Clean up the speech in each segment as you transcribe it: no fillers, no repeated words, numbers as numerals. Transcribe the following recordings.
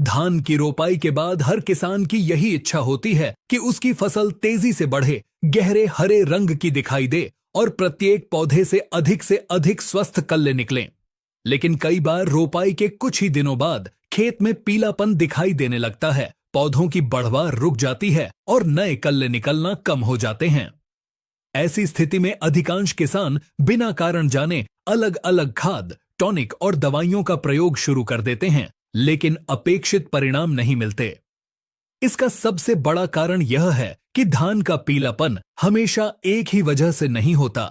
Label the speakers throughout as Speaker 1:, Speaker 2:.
Speaker 1: धान की रोपाई के बाद हर किसान की यही इच्छा होती है कि उसकी फसल तेजी से बढ़े, गहरे हरे रंग की दिखाई दे और प्रत्येक पौधे से अधिक स्वस्थ कल्ले निकलें। लेकिन कई बार रोपाई के कुछ ही दिनों बाद खेत में पीलापन दिखाई देने लगता है, पौधों की बढ़वार रुक जाती है और नए कल्ले निकलना कम हो जाते हैं। ऐसी स्थिति में अधिकांश किसान बिना कारण जाने अलग अलग खाद, टॉनिक और दवाइयों का प्रयोग शुरू कर देते हैं, लेकिन अपेक्षित परिणाम नहीं मिलते। इसका सबसे बड़ा कारण यह है कि धान का पीलापन हमेशा एक ही वजह से नहीं होता।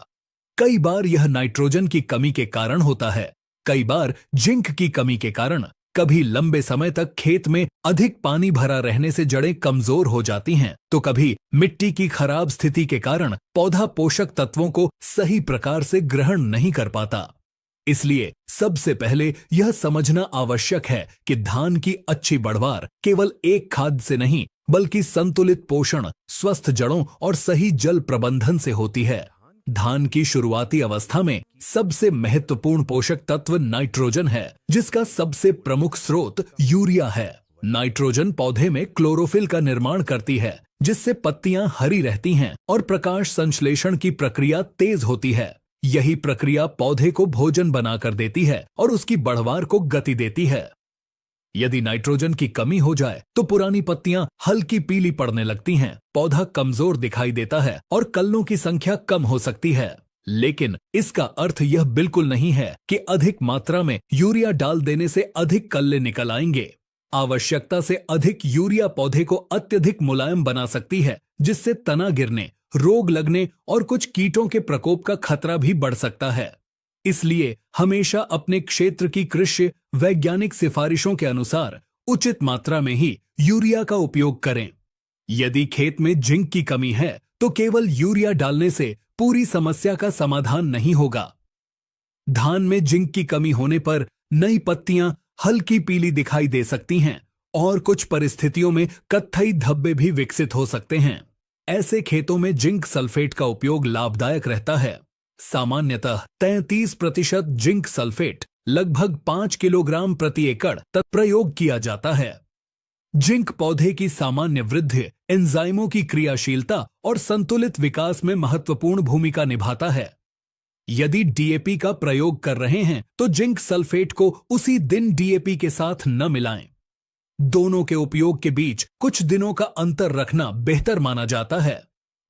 Speaker 1: कई बार यह नाइट्रोजन की कमी के कारण होता है, कई बार जिंक की कमी के कारण, कभी लंबे समय तक खेत में अधिक पानी भरा रहने से जड़ें कमजोर हो जाती हैं, तो कभी मिट्टी की खराब स्थिति के कारण पौधा पोषक तत्वों को सही प्रकार से ग्रहण नहीं कर पाता। इसलिए सबसे पहले यह समझना आवश्यक है कि धान की अच्छी बढ़वार केवल एक खाद से नहीं, बल्कि संतुलित पोषण, स्वस्थ जड़ों और सही जल प्रबंधन से होती है। धान की शुरुआती अवस्था में सबसे महत्वपूर्ण पोषक तत्व नाइट्रोजन है, जिसका सबसे प्रमुख स्रोत यूरिया है। नाइट्रोजन पौधे में क्लोरोफिल का निर्माण करती है, जिससे पत्तियां हरी रहती हैं और प्रकाश संश्लेषण की प्रक्रिया तेज होती है। यही प्रक्रिया पौधे को भोजन बनाकर देती है और उसकी बढ़वार को गति देती है। यदि नाइट्रोजन की कमी हो जाए तो पुरानी पत्तियां हल्की पीली पड़ने लगती हैं, पौधा कमजोर दिखाई देता है और कल्लों की संख्या कम हो सकती है। लेकिन इसका अर्थ यह बिल्कुल नहीं है कि अधिक मात्रा में यूरिया डाल देने से अधिक कल्ले निकल आएंगे। आवश्यकता से अधिक यूरिया पौधे को अत्यधिक मुलायम बना सकती है, जिससे तना गिरने, रोग लगने और कुछ कीटों के प्रकोप का खतरा भी बढ़ सकता है। इसलिए हमेशा अपने क्षेत्र की कृषि वैज्ञानिक सिफारिशों के अनुसार उचित मात्रा में ही यूरिया का उपयोग करें। यदि खेत में जिंक की कमी है तो केवल यूरिया डालने से पूरी समस्या का समाधान नहीं होगा। धान में जिंक की कमी होने पर नई पत्तियां हल्की पीली दिखाई दे सकती हैं और कुछ परिस्थितियों में कत्थई धब्बे भी विकसित हो सकते हैं। ऐसे खेतों में जिंक सल्फेट का उपयोग लाभदायक रहता है। सामान्यतः 33% जिंक सल्फेट लगभग 5 किलोग्राम प्रति एकड़ तक प्रयोग किया जाता है। जिंक पौधे की सामान्य वृद्धि, एंजाइमों की क्रियाशीलता और संतुलित विकास में महत्वपूर्ण भूमिका निभाता है। यदि डीएपी का प्रयोग कर रहे हैं तो जिंक सल्फेट को उसी दिन डीएपी के साथ न मिलाएं। दोनों के उपयोग के बीच कुछ दिनों का अंतर रखना बेहतर माना जाता है।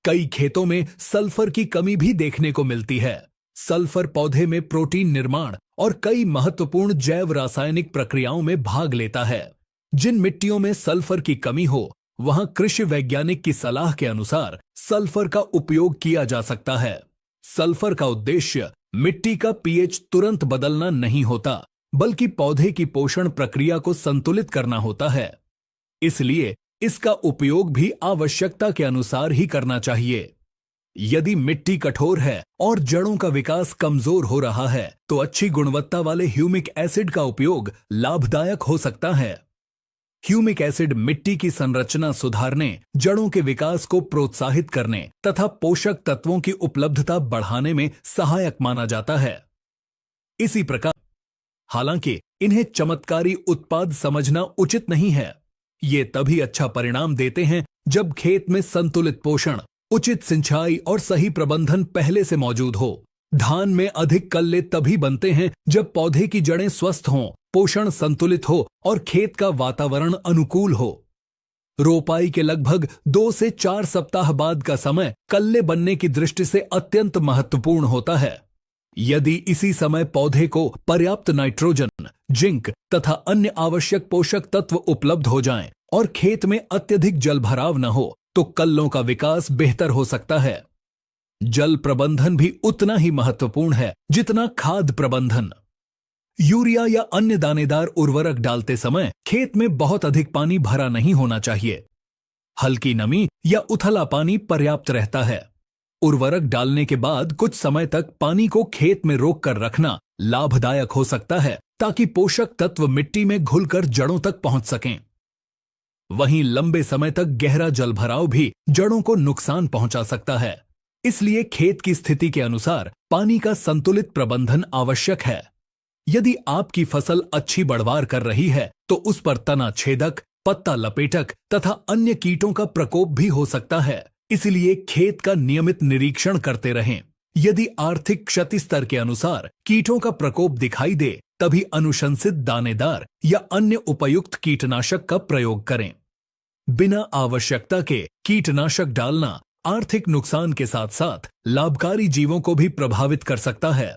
Speaker 1: कई खेतों में सल्फर की कमी भी देखने को मिलती है। सल्फर पौधे में प्रोटीन निर्माण और कई महत्वपूर्ण जैव रासायनिक प्रक्रियाओं में भाग लेता है। जिन मिट्टियों में सल्फर की कमी हो, वहां कृषि वैज्ञानिक की सलाह के अनुसार सल्फर का उपयोग किया जा सकता है। सल्फर का उद्देश्य मिट्टी का पीएच तुरंत बदलना नहीं होता, बल्कि पौधे की पोषण प्रक्रिया को संतुलित करना होता है। इसलिए इसका उपयोग भी आवश्यकता के अनुसार ही करना चाहिए। यदि मिट्टी कठोर है और जड़ों का विकास कमजोर हो रहा है तो अच्छी गुणवत्ता वाले ह्यूमिक एसिड का उपयोग लाभदायक हो सकता है। ह्यूमिक एसिड मिट्टी की संरचना सुधारने, जड़ों के विकास को प्रोत्साहित करने तथा पोषक तत्वों की उपलब्धता बढ़ाने में सहायक माना जाता है। इसी प्रकार, हालांकि इन्हें चमत्कारी उत्पाद समझना उचित नहीं है। ये तभी अच्छा परिणाम देते हैं जब खेत में संतुलित पोषण, उचित सिंचाई और सही प्रबंधन पहले से मौजूद हो। धान में अधिक कल्ले तभी बनते हैं जब पौधे की जड़ें स्वस्थ हों, पोषण संतुलित हो और खेत का वातावरण अनुकूल हो। रोपाई के लगभग 2 से 4 सप्ताह बाद का समय कल्ले बनने की दृष्टि से अत्यंत महत्वपूर्ण होता है। यदि इसी समय पौधे को पर्याप्त नाइट्रोजन, जिंक तथा अन्य आवश्यक पोषक तत्व उपलब्ध हो जाएं और खेत में अत्यधिक जलभराव न हो तो कल्लों का विकास बेहतर हो सकता है। जल प्रबंधन भी उतना ही महत्वपूर्ण है जितना खाद प्रबंधन। यूरिया या अन्य दानेदार उर्वरक डालते समय खेत में बहुत अधिक पानी भरा नहीं होना चाहिए। हल्की नमी या उथला पानी पर्याप्त रहता है। उर्वरक डालने के बाद कुछ समय तक पानी को खेत में रोक कर रखना लाभदायक हो सकता है, ताकि पोषक तत्व मिट्टी में घुलकर जड़ों तक पहुंच सकें। वहीं लंबे समय तक गहरा जलभराव भी जड़ों को नुकसान पहुंचा सकता है। इसलिए खेत की स्थिति के अनुसार पानी का संतुलित प्रबंधन आवश्यक है। यदि आपकी फसल अच्छी बढ़वार कर रही है तो उस पर तना छेदक, पत्ता लपेटक तथा अन्य कीटों का प्रकोप भी हो सकता है। इसलिए खेत का नियमित निरीक्षण करते रहें। यदि आर्थिक क्षति स्तर के अनुसार कीटों का प्रकोप दिखाई दे तभी अनुशंसित दानेदार या अन्य उपयुक्त कीटनाशक का प्रयोग करें। बिना आवश्यकता के कीटनाशक डालना आर्थिक नुकसान के साथ साथ लाभकारी जीवों को भी प्रभावित कर सकता है।